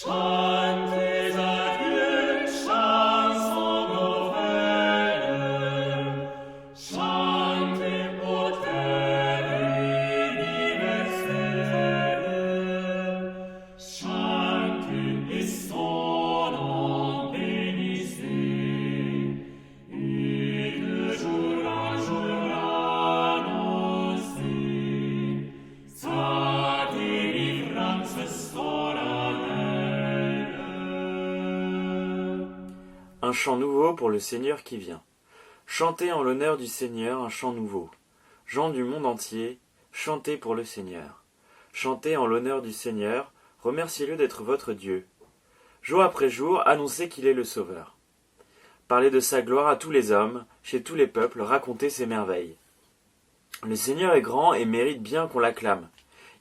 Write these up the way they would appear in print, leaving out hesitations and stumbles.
Chantez à Dieu, chansons nouvelles. Chantez au Père universel. Chantez et son nom bénissez. Et de jour en jour annoncez sa délivrance solennelle. Un chant nouveau pour le Seigneur qui vient. Chantez en l'honneur du Seigneur un chant nouveau. Gens du monde entier, chantez pour le Seigneur. Chantez en l'honneur du Seigneur, remerciez-le d'être votre Dieu. Jour après jour, annoncez qu'il est le Sauveur. Parlez de sa gloire à tous les hommes, chez tous les peuples, racontez ses merveilles. Le Seigneur est grand et mérite bien qu'on l'acclame.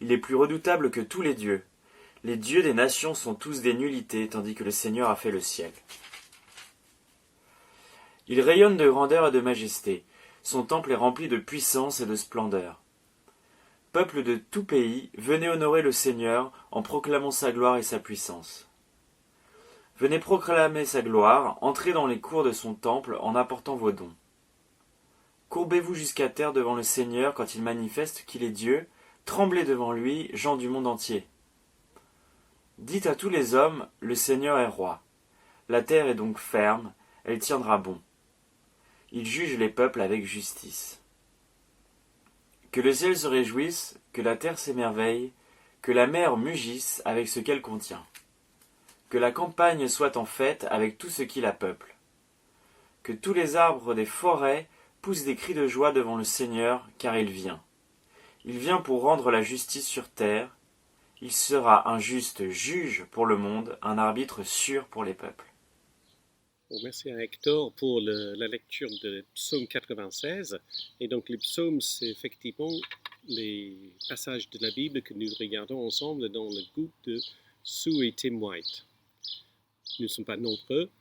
Il est plus redoutable que tous les dieux. Les dieux des nations sont tous des nullités, tandis que le Seigneur a fait le ciel. Il rayonne de grandeur et de majesté. Son temple est rempli de puissance et de splendeur. Peuple de tout pays, venez honorer le Seigneur en proclamant sa gloire et sa puissance. Venez proclamer sa gloire, entrez dans les cours de son temple en apportant vos dons. Courbez-vous jusqu'à terre devant le Seigneur quand il manifeste qu'il est Dieu, tremblez devant lui, gens du monde entier. Dites à tous les hommes, le Seigneur est roi. La terre est donc ferme, elle tiendra bon. Il juge les peuples avec justice. Que le ciel se réjouisse, que la terre s'émerveille, que la mer mugisse avec ce qu'elle contient. Que la campagne soit en fête avec tout ce qui la peuple. Que tous les arbres des forêts poussent des cris de joie devant le Seigneur, car il vient. Il vient pour rendre la justice sur terre. Il sera un juste juge pour le monde, un arbitre sûr pour les peuples. Bon, merci à Hector pour la lecture de Psaume 96. Et donc les psaumes, c'est effectivement les passages de la Bible que nous regardons ensemble dans le groupe de Sue et Tim White. Nous ne sommes pas nombreux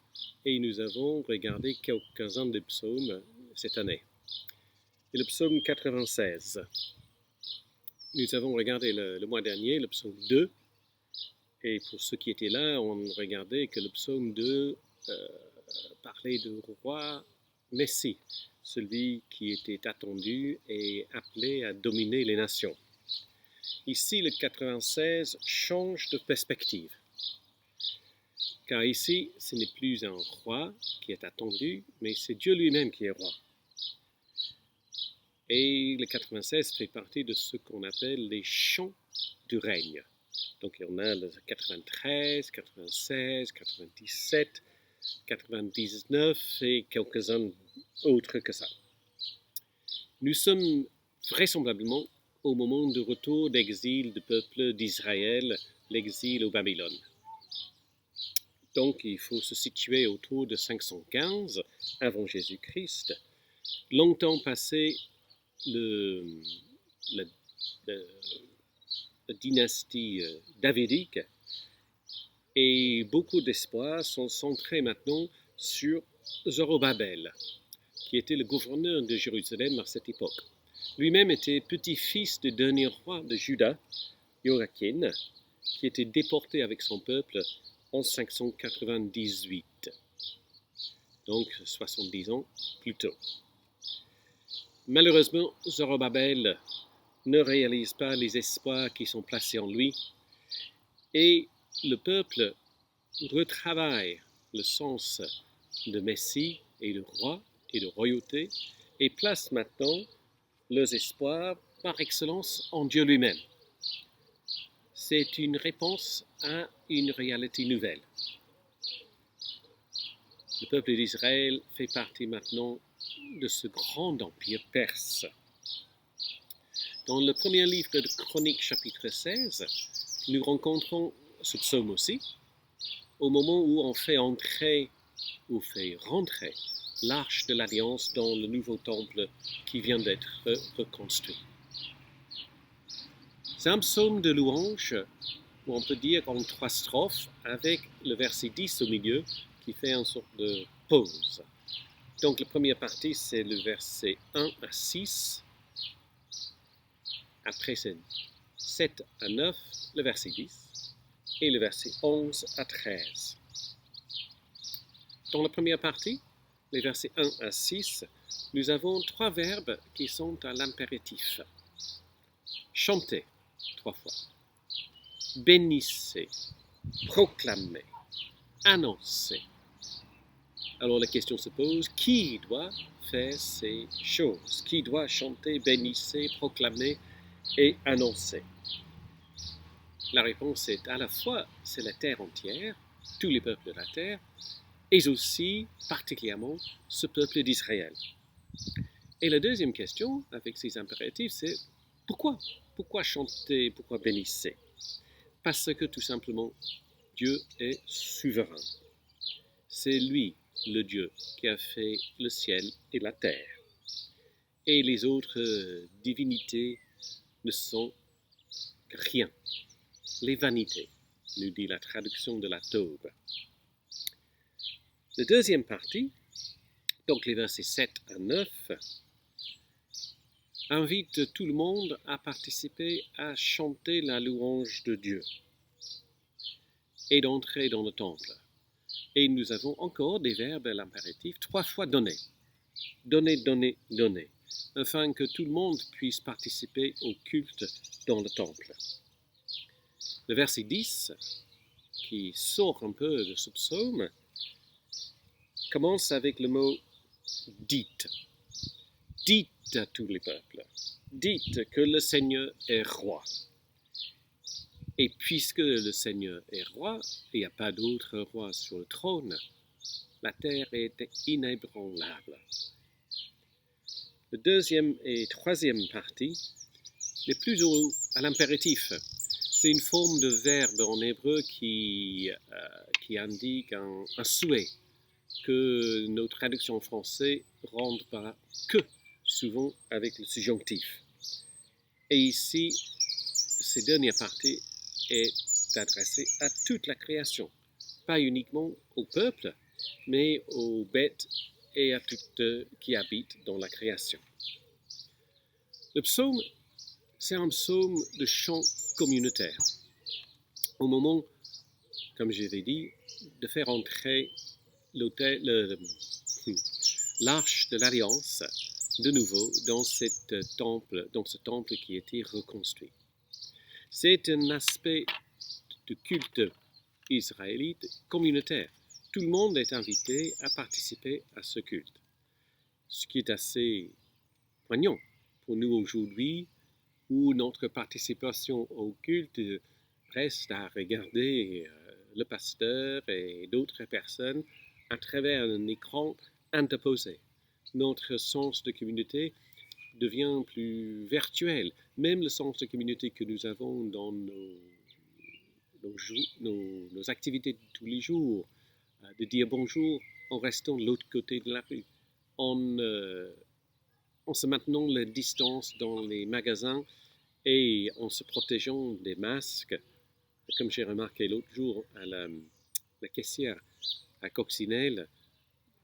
et nous avons regardé quelques-uns des psaumes cette année. Et le psaume 96. Nous avons regardé le mois dernier le psaume 2. Et pour ceux qui étaient là, on regardait que le psaume 2 parlait du roi Messie, celui qui était attendu et appelé à dominer les nations. Ici, le 96 change de perspective. Car ici, ce n'est plus un roi qui est attendu, mais c'est Dieu lui-même qui est roi. Et le 96 fait partie de ce qu'on appelle les chants du règne. Donc, il y en a le 93, 96, 97, 99 et quelques-uns autres que ça. Nous sommes vraisemblablement au moment du retour d'exil du peuple d'Israël, l'exil au Babylone. Donc, il faut se situer autour de 515 avant Jésus-Christ. Longtemps passé, la dynastie davidique, et beaucoup d'espoirs sont centrés maintenant sur Zorobabel, qui était le gouverneur de Jérusalem à cette époque. Lui-même était petit-fils du dernier roi de Juda, Joachim, qui était déporté avec son peuple en 598, donc 70 ans plus tôt. Malheureusement, Zorobabel ne réalise pas les espoirs qui sont placés en lui et le peuple retravaille le sens de Messie et de roi et de royauté et place maintenant leurs espoirs par excellence en Dieu lui-même. C'est une réponse à une réalité nouvelle. Le peuple d'Israël fait partie maintenant de ce grand empire perse. Dans le premier livre de Chroniques, chapitre 16, nous rencontrons ce psaume aussi, au moment où on fait entrer ou fait rentrer l'arche de l'Alliance dans le nouveau temple qui vient d'être reconstruit. C'est un psaume de louange, où on peut dire en 3 strophes, avec le verset 10 au milieu, qui fait une sorte de pause. Donc la première partie, c'est le verset 1 à 6. Après, c'est 7 à 9, le verset 10. et le verset 11 à 13. Dans la première partie, les versets 1 à 6, nous avons 3 verbes qui sont à l'impératif. Chanter, 3 fois. Bénissez, proclamer, annoncer. Alors la question se pose, qui doit faire ces choses? Qui doit chanter, bénissez, proclamer et annoncer? La réponse est à la fois, c'est la terre entière, tous les peuples de la terre, et aussi particulièrement ce peuple d'Israël. Et la deuxième question, avec ces impératifs, c'est pourquoi? Pourquoi chanter, pourquoi bénissez? Parce que tout simplement, Dieu est souverain. C'est lui, le Dieu, qui a fait le ciel et la terre. Et les autres divinités ne sont rien. Les vanités, nous dit la traduction de la Taube. La deuxième partie, donc les versets 7 à 9, invite tout le monde à participer à chanter la louange de Dieu et d'entrer dans le temple. Et nous avons encore des verbes à l'impératif 3 fois donner. Donner, donner, donner, afin que tout le monde puisse participer au culte dans le temple. Le verset 10, qui sort un peu de ce psaume, commence avec le mot « dites ». Dites à tous les peuples, dites que le Seigneur est roi. Et puisque le Seigneur est roi, il n'y a pas d'autre roi sur le trône, la terre est inébranlable. La deuxième et troisième partie, les plus à l'impératif. C'est une forme de verbe en hébreu qui indique un souhait que nos traductions en français rendent par que, souvent avec le subjonctif. Et ici, cette dernière partie est adressée à toute la création, pas uniquement au peuple, mais aux bêtes et à toutes qui habitent dans la création. Le psaume, c'est un psaume de chant communautaire. Au moment, comme je l'ai dit, de faire entrer l'arche de l'Alliance de nouveau dans ce temple qui a été reconstruit. C'est un aspect de culte israélite communautaire. Tout le monde est invité à participer à ce culte, ce qui est assez poignant pour nous aujourd'hui, où notre participation au culte reste à regarder le pasteur et d'autres personnes à travers un écran interposé. Notre sens de communauté devient plus virtuel. Même le sens de communauté que nous avons dans nos activités de tous les jours, de dire bonjour en restant de l'autre côté de la rue, en se maintenant la distance dans les magasins et en se protégeant des masques, comme j'ai remarqué l'autre jour à la caissière à Coccinelle,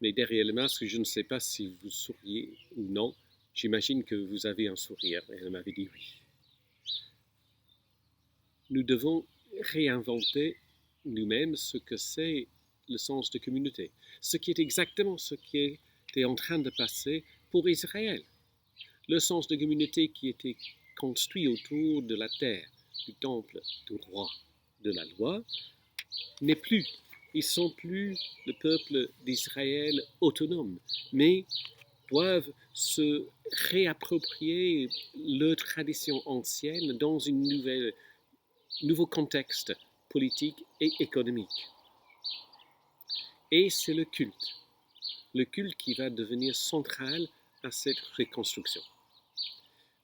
mais derrière le masque, je ne sais pas si vous souriez ou non. J'imagine que vous avez un sourire. Et elle m'avait dit oui. Nous devons réinventer nous-mêmes ce que c'est le sens de communauté. Ce qui est exactement ce qui était en train de passer pour Israël. Le sens de communauté qui était construit autour de la terre, du temple, du roi, de la loi, n'est plus. Ils ne sont plus le peuple d'Israël autonome, mais doivent se réapproprier leur tradition ancienne dans un nouveau contexte politique et économique. Et c'est le culte qui va devenir central à cette reconstruction.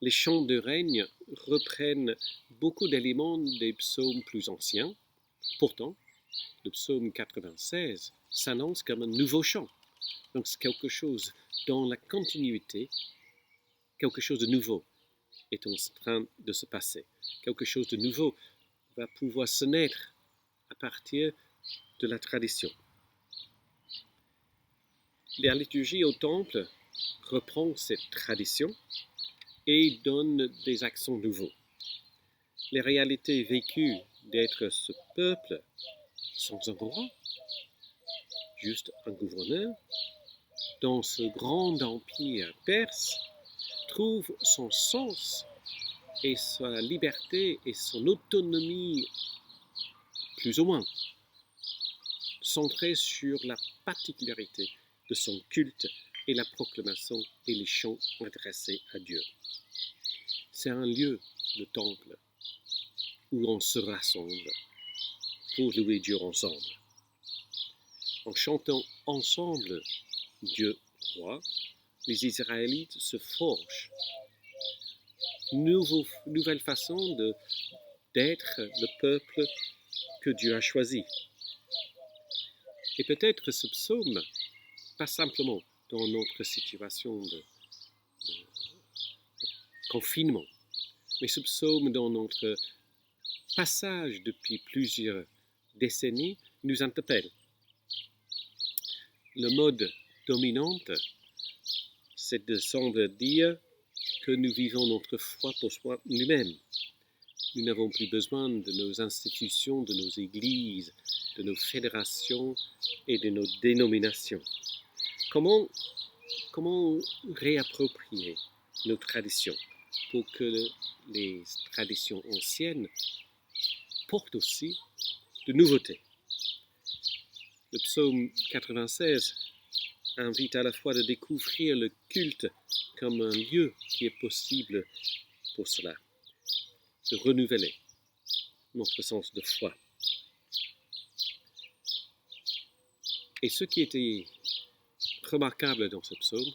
Les chants de règne reprennent beaucoup d'éléments des psaumes plus anciens. Pourtant, le psaume 96 s'annonce comme un nouveau chant. Donc c'est quelque chose dans la continuité, quelque chose de nouveau est en train de se passer. Quelque chose de nouveau va pouvoir se naître à partir de la tradition. La liturgie au temple reprend cette tradition et donne des accents nouveaux. Les réalités vécues d'être ce peuple sans un roi, juste un gouverneur, dans ce grand empire perse, trouve son sens et sa liberté et son autonomie, plus ou moins, centrée sur la particularité de son culte et la proclamation et les chants adressés à Dieu. C'est un lieu, le temple, où on se rassemble pour louer Dieu ensemble. En chantant ensemble Dieu roi, les Israélites se forgent nouvelle façon d'être le peuple que Dieu a choisi. Et peut-être ce psaume, pas simplement dans notre situation de confinement, mais ce psaume dans notre passage depuis plusieurs décennies nous interpelle. Le mode dominant, c'est de semble dire que nous vivons notre foi pour soi nous-mêmes. Nous n'avons plus besoin de nos institutions, de nos églises, de nos fédérations et de nos dénominations. Comment réapproprier nos traditions pour que les traditions anciennes portent aussi de nouveautés? Le psaume 96 invite à la fois de découvrir le culte comme un lieu qui est possible pour cela, de renouveler notre sens de foi. Et ce qui était remarquable dans ce psaume,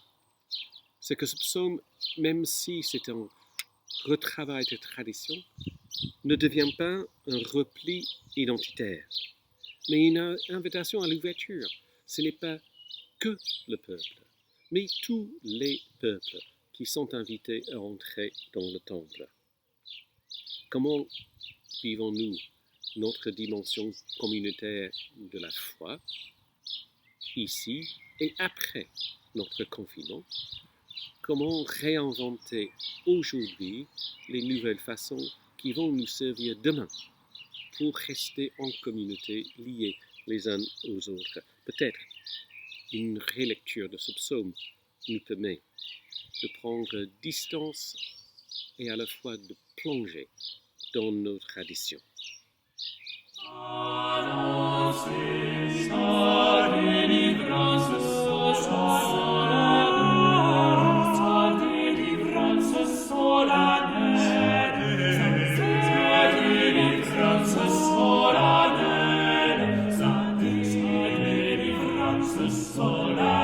c'est que ce psaume, même si c'est un retravail de tradition, ne devient pas un repli identitaire, mais une invitation à l'ouverture. Ce n'est pas que le peuple, mais tous les peuples qui sont invités à entrer dans le temple. Comment vivons-nous notre dimension communautaire de la foi, ici et après notre confinement? Comment réinventer aujourd'hui les nouvelles façons qui vont nous servir demain pour rester en communauté, liés les uns aux autres? Peut-être une relecture de ce psaume nous permet de prendre distance et à la fois de plonger dans nos traditions. Sola